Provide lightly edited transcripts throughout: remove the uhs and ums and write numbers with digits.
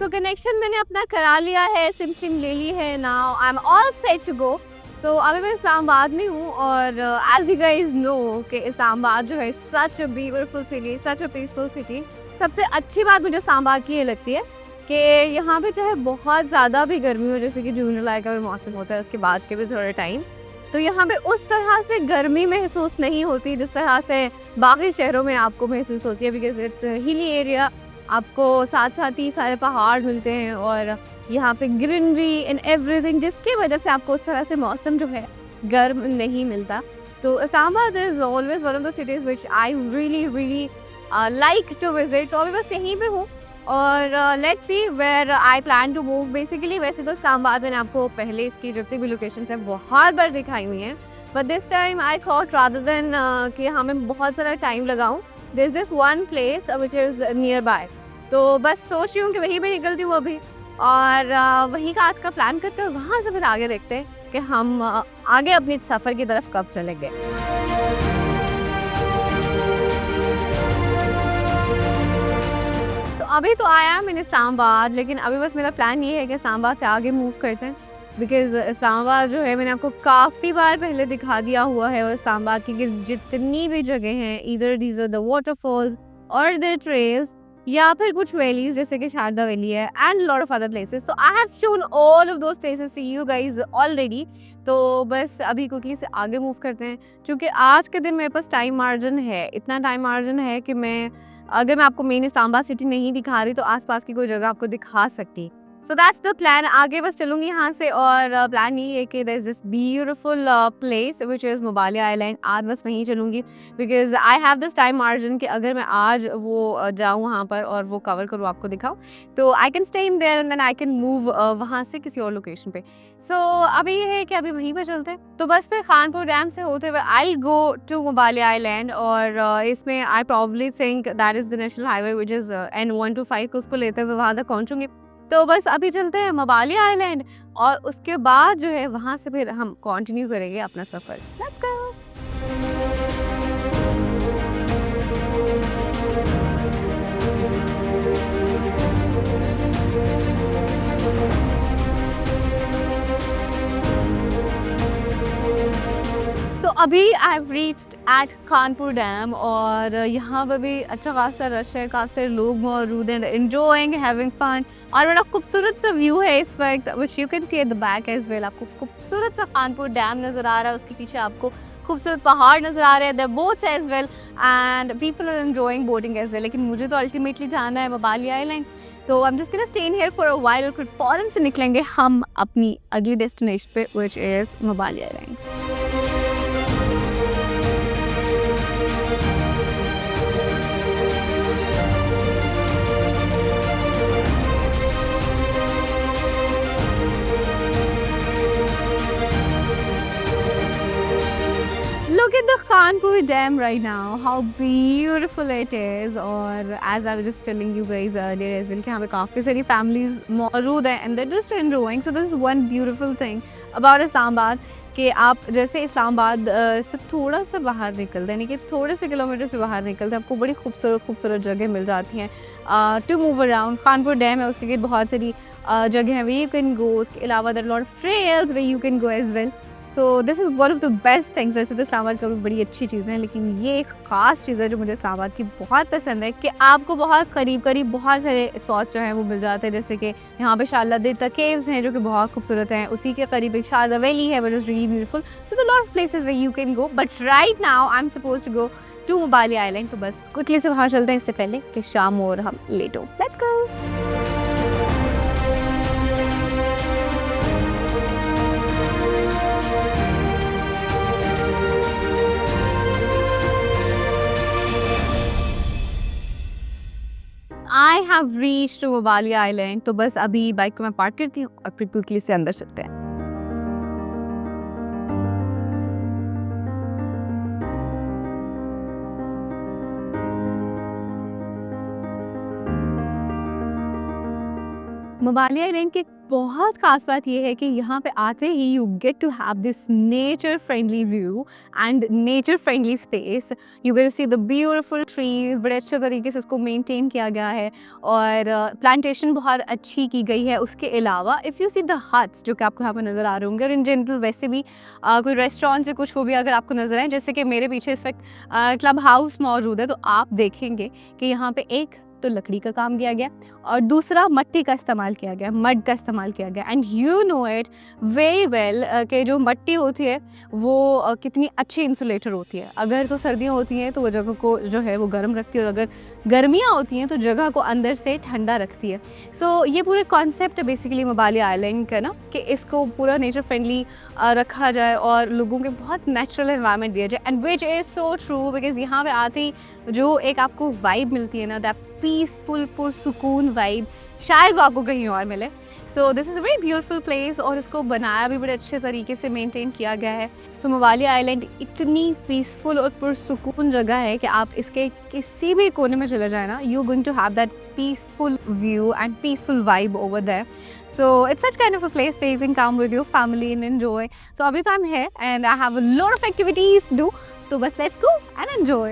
Connection मैंने अपना करा लिया है, सिम ले ली है, now I am all set to go. So अभी मैं इस्लामाबाद में हूँ और एज यू गाइज नो कि इस्लामाबाद जो है such a beautiful city, such a peaceful city. सबसे अच्छी बात मुझे इस्लामाबाद की ये लगती है कि यहाँ पे चाहे बहुत ज़्यादा भी गर्मी हो, जैसे कि जून जुलाई का भी मौसम होता है, उसके बाद के भी थोड़ा टाइम, तो यहाँ पे उस तरह से गर्मी महसूस नहीं होती जिस तरह से बाकी शहरों में आपको महसूस होती है, बिकॉज इट्स हिली एरिया। आपको साथ साथ ही सारे पहाड़ मिलते हैं और यहाँ पे ग्रीनरी एंड एवरीथिंग, जिसकी वजह से आपको उस तरह से मौसम जो है गर्म नहीं मिलता। तो Islamabad is always one of the cities which I really really like to visit. तो अभी बस यहीं पे हूँ और let's see where I plan to move. Basically वैसे तो इस्लामाबाद मैंने आपको पहले इसकी जितनी भी लोकेशंस हैं बहुत बार दिखाई हुई हैं, but this time I thought rather than कि हमें बहुत सारा टाइम लगाऊं, this is this one place which is near by. तो बस सोच रही हूँ कि वहीं पे निकलती हूँ अभी और वहीं का आज का प्लान करते हैं, वहाँ से फिर आगे देखते हैं कि हम आगे अपनी सफ़र की तरफ कब चलेंगे। अभी तो आया हम इन इस्लामाबाद, लेकिन अभी बस मेरा प्लान ये है कि इस्लामाबाद से आगे मूव करते हैं, बिकॉज़ इस्लामाबाद जो है मैंने आपको काफ़ी बार पहले दिखा दिया हुआ है। और इस्लामाबाद की जितनी भी जगह हैं, either these are the waterfalls और द ट्रेल्स या फिर कुछ वैलीज जैसे कि शारदा वैली है and lot of other places. So I have shown all of those places to you guys already. तो बस अभी क्विकली से आगे मूव करते हैं, क्योंकि आज के दिन मेरे पास टाइम मार्जिन है, इतना टाइम मार्जिन है कि मैं अगर मैं आपको मेन इस्लामाबाद सिटी नहीं दिखा रही तो आसपास की कोई जगह आपको दिखा सकती। So that's the plan. आगे बस चलूँगी यहाँ से और प्लान ये है कि there is this beautiful place which is Mubalia island. आज बस वहीं चलूँगी because I have this time margin कि अगर मैं आज वो जाऊँ वहाँ पर और वो कवर करूँ, आपको दिखाऊँ, तो I can stay in there and then I can move वहाँ से किसी और लोकेशन पे। सो अभी ये है कि अभी वहीं पर चलते हैं। तो बस फिर खानपुर डैम से होते हुए आई गो टू मुबालिया आइलैंड और इसमें I probably think that is the national highway which is N125 को उसको लेते हुए वहाँ तक पहुँचूंगी। तो बस अभी चलते हैं मुबालिया आइलैंड और उसके बाद जो है वहाँ से फिर हम कंटिन्यू करेंगे अपना सफ़र। Let's go. अभी I have reached at Kanpur dam और यहाँ पर भी अच्छा खासा रश है, काफ़ी लोग मौजूद हैं, एंजॉयिंग हैविंग फन। और बड़ा खूबसूरत सा व्यू है इस वक्त which you can see at the back as well. आपको खूबसूरत सा कानपुर डैम नज़र आ रहा है, उसके पीछे आपको खूबसूरत पहाड़ नज़र आ रहे हैं, there boats as well and people are enjoying boating as well. लेकिन मुझे तो अल्टीमेटली जाना है मुबालिया आइलैंड, तो I am just gonna stay in here for a while और फिर फौरन से निकलेंगे हम अपनी अगली डेस्टिनेशन पे which is Mubalia island. Look at the Kanpur Dam right now, how beautiful it is. और as I was just telling you guys earlier as well कि यहाँ पे काफ़ी सारी families मौजूद हैं and they're just enjoying. So this is one beautiful thing about Islamabad कि आप जैसे इस्लामाबाद से थोड़ा सा बाहर निकलते हैं, यानी कि थोड़े से किलोमीटर से बाहर निकलते हैं, आपको बड़ी खूबसूरत जगह मिल जाती हैं to move around. Kanpur dam है, उसके लिए बहुत सारी जगह है वे यू कैन गो। उसके अलावा there lot of trails way you can go as well. So this is one of the best things. वैसे तो इस्लामाबाद का भी बड़ी अच्छी चीज़ें हैं, लेकिन ये एक ख़ास चीज़ है जो मुझे इस्लामाबाद की बहुत पसंद है कि आपको बहुत करीब बहुत सारे स्पॉट्स जो हैं वो मिल जाते हैं। जैसे कि यहाँ पे शारदा केव्स हैं जो कि बहुत खूबसूरत हैं, उसी के करीब एक शारदा वैली है which is really beautiful. So the lot of places where you can go, but right now I am suppose to go to Mubalia island. तो बस क्विकली से वहाँ चलते हैं इससे पहले कि शाम और हम लेट हो। Let's go. I have reached to Mubalia island. तो बस अभी बाइक को मैं पार्क करती हूँ और फिर क्विकली से अंदर चलते हैं। मुबालिया आइलैंड के बहुत ख़ास बात ये है कि यहाँ पे आते ही you get to have this nature friendly view and nature friendly space. You get to see the beautiful trees, बड़े अच्छे तरीके से उसको मेंटेन किया गया है और प्लांटेशन बहुत अच्छी की गई है। उसके अलावा if you see the huts जो कि आपको यहाँ पर नज़र आ रहे होंगे, और इन जनरल वैसे भी कोई रेस्टोरेंट से कुछ वो भी अगर आपको नज़र आए, जैसे कि मेरे पीछे इस वक्त क्लब हाउस मौजूद है, तो आप देखेंगे कि यहाँ पे एक तो लकड़ी का काम किया गया और दूसरा मट्टी का इस्तेमाल किया गया, मड का इस्तेमाल किया गया। And you know it very well कि जो मट्टी होती है वो कितनी अच्छी इंसुलेटर होती है। अगर तो सर्दियाँ होती हैं तो वो जगह को जो है वो गर्म रखती है, और अगर गर्मियाँ होती हैं तो जगह को अंदर से ठंडा रखती है। सो ये पूरे कॉन्सेप्ट है बेसिकली मबाली आइलैंड का ना, कि इसको पूरा नेचर फ्रेंडली रखा जाए और लोगों के बहुत नेचुरल एनवायरनमेंट दिया जाए। And which is so true, because यहाँ पे आते ही जो एक आपको वाइब मिलती है ना, दैट पीसफुल पुरसुकून वाइब, शायद वो आपको कहीं और मिले। सो this is a very beautiful place, और इसको बनाया भी बड़े अच्छे तरीके से मेंटेन किया गया है। सो मवाली आइलैंड इतनी पीसफुल और पुरसुकून जगह है कि आप इसके किसी भी कोने में चले जाए ना, you going to have that peaceful view and peaceful vibe over there. So it's such kind of a place where you can come with your family and enjoy. So अभी तो I'm here and I have a lot of activities to do. तो बस let's go and enjoy.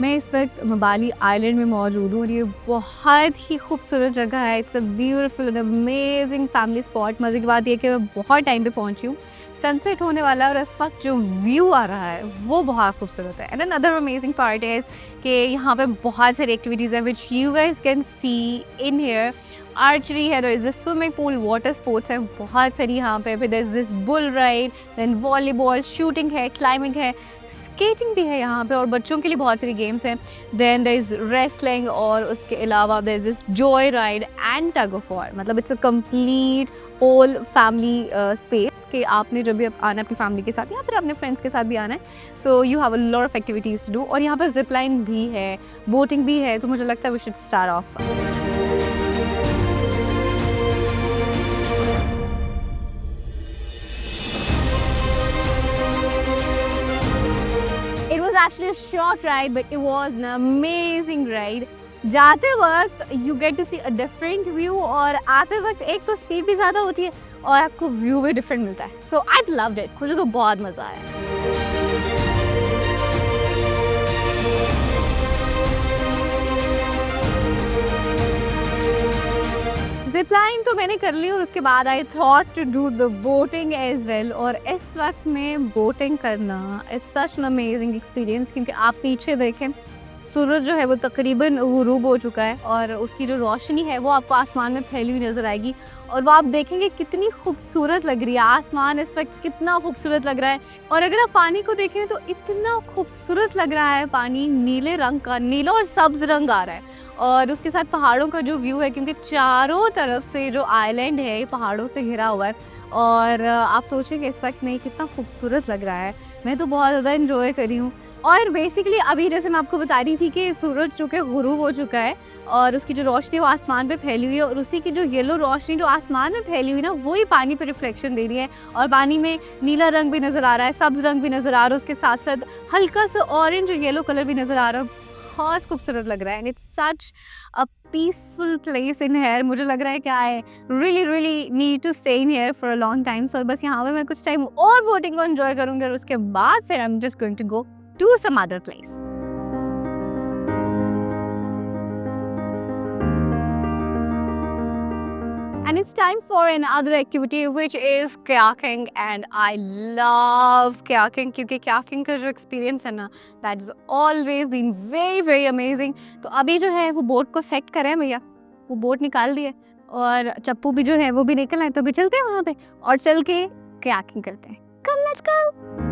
मैं इस वक्त मबाली island में मौजूद हूँ और ये बहुत ही खूबसूरत जगह है। It's a beautiful and amazing family spot. मज़े की बात ये कि मैं बहुत टाइम पे पहुँची हूँ, सनसेट होने वाला है और इस वक्त जो व्यू आ रहा है वो बहुत खूबसूरत है। And another amazing part is कि यहाँ पे बहुत सारी एक्टिविटीज़ हैं which you guys can see in here. Archery है, there is this swimming pool, water sports है बहुत सारी यहाँ पे, फिर there is this bull ride, then volleyball, shooting है, क्लाइंबिंग है, स्केटिंग भी है यहाँ पे, और बच्चों के लिए बहुत सारी गेम्स हैं। देन देयर इज रेसलिंग, और उसके अलावा there is this joy ride and tug of war. मतलब it's a complete whole family space कि आपने जब भी आना है अपनी फैमिली के साथ या फिर अपने फ्रेंड्स के साथ भी आना है, so you have a lot of activities to do. और यहाँ पर जिप लाइन भी है, बोटिंग भी है, तो मुझे लगता है we should start off. Actually a short ride, but it was an amazing ride. जाते वक्त you get to see a different view, और आते वक्त एक तो स्पीड भी ज़्यादा होती है और आपको व्यू भी डिफरेंट मिलता है। So I loved it, मुझे तो बहुत मज़ा आया। जिपलाइन तो मैंने कर ली और उसके बाद I thought to do the boating as well, और इस वक्त में बोटिंग करना is such an amazing experience, क्योंकि आप पीछे देखें सूरज जो है वो तकरीबन गुरूब हो चुका है और उसकी जो रोशनी है वो आपको आसमान में फैली हुई नज़र आएगी, और वो आप देखेंगे कितनी खूबसूरत लग रही है। आसमान इस वक्त कितना खूबसूरत लग रहा है, और अगर आप पानी को देखें तो इतना खूबसूरत लग रहा है। पानी नीले रंग का, नीला और सब्ज रंग आ रहा है, और उसके साथ पहाड़ों का जो व्यू है, क्योंकि चारों तरफ से जो आइलैंड है पहाड़ों से घिरा हुआ है, और आप सोचिए कि इस वक्त नहीं कितना खूबसूरत लग रहा है। मैं तो बहुत ज़्यादा इन्जॉय करी हूँ। और बेसिकली अभी जैसे मैं आपको बता रही थी कि सूरज चूँकि गुरूब हो चुका है और उसकी जो रोशनी वो आसमान पे फैली हुई है, और उसी की जो येलो रोशनी जो आसमान में फैली हुई ना, वही पानी पे रिफ्लेक्शन दे रही है, और पानी में नीला रंग भी नज़र आ रहा है, सब्ज रंग भी नज़र आ रहा है, उसके साथ साथ हल्का सा ऑरेंज और येलो कलर भी नज़र आ रहा है। बहुत खूबसूरत लग रहा है and it's such a peaceful place in here. मुझे लग रहा है कि I really need to stay in here for a long time. So बस यहाँ पे मैं कुछ टाइम और बोटिंग को एंजॉय करूँगी, और उसके बाद फिर I am just going to go to some other place. And it's time for another activity which is kayaking, and I love kayaking क्योंकि kayaking का जो experience है ना, that has always been very amazing। तो अभी जो है वो बोट को सेट करें भैया, वो बोट निकाल दिए और चप्पू भी जो है वो भी निकल आए, तो अभी चलते हैं वहाँ पे और चल के kayaking करते हैं। Come let's go।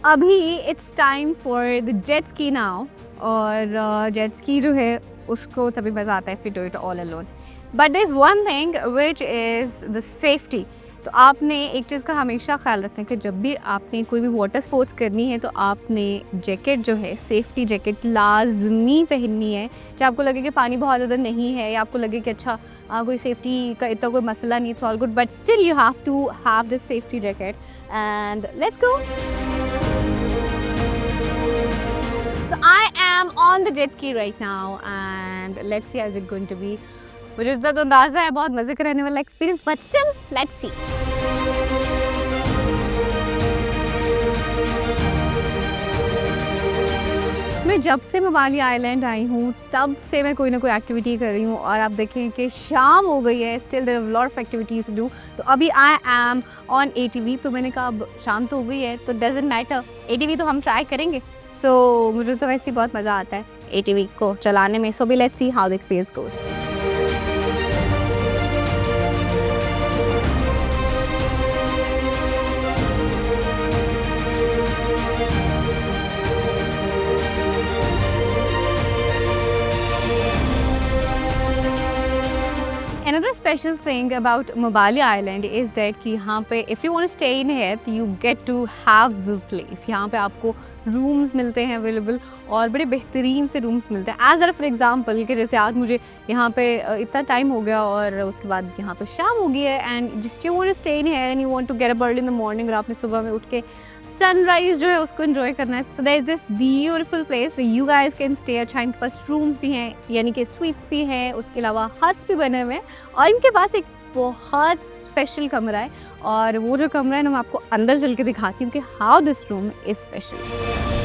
अभी it's time for the jet ski now, और जेट स्की जो है उसको तभी मज़ा आता है if you do it all alone। But there is one thing which is the safety. तो आपने एक चीज़ का हमेशा ख्याल रखना है कि जब भी आपने कोई भी वाटर स्पोर्ट्स करनी है तो आपने जैकेट जो है, सेफ्टी जैकेट लाजमी पहननी है। चाहे आपको लगे कि पानी बहुत ज़्यादा नहीं है या आपको लगे कि अच्छा कोई सेफ्टी का इतना कोई मसला नहीं, it's all good, but still you have to have this safety jacket and let's go. So I am on the jet ski right now and let's see how's it going to be. मुझे इतना तो अंदाज़ा है बहुत मज़े का रहने वाला experience, but still let's see. मैं जब से मवाली आइलैंड आई हूँ तब से मैं कोई ना कोई एक्टिविटी कर रही हूँ और आप देखें कि शाम हो गई है, still there are lot of activities to do. तो अभी आई एम ऑन ATV, तो मैंने कहा अब शाम तो हो गई है तो डजंट मैटर, ATV तो हम ट्राई करेंगे। सो मुझे तो वैसे ही बहुत मज़ा आता है ATV को चलाने में। सो भी let's see how the experience goes. Another special thing about Mobali Island is that कि यहाँ पे if you want to stay in here you get to have the place। यहाँ पे आपको रूम्स मिलते हैं अवेलेबल और बड़े बेहतरीन से रूम्स मिलते हैं। एज फॉर एग्जांपल कि जैसे आज मुझे यहाँ पे इतना टाइम हो गया और उसके बाद यहाँ पे शाम हो गई है and just you want to stay in here and you want to get up early in the morning, और आपने सुबह में उठ के सनराइज जो है उसको एंजॉय करना है। So there is this beautiful place where you guys can stay. अच्छा इनके पास रूम्स भी हैं यानी कि स्वीट्स भी हैं, उसके अलावा हट्स भी बने हुए हैं और इनके पास एक बहुत स्पेशल कमरा है और वो जो कमरा है ना मैं आपको अंदर चल के दिखाती हूँ कि how this room is special.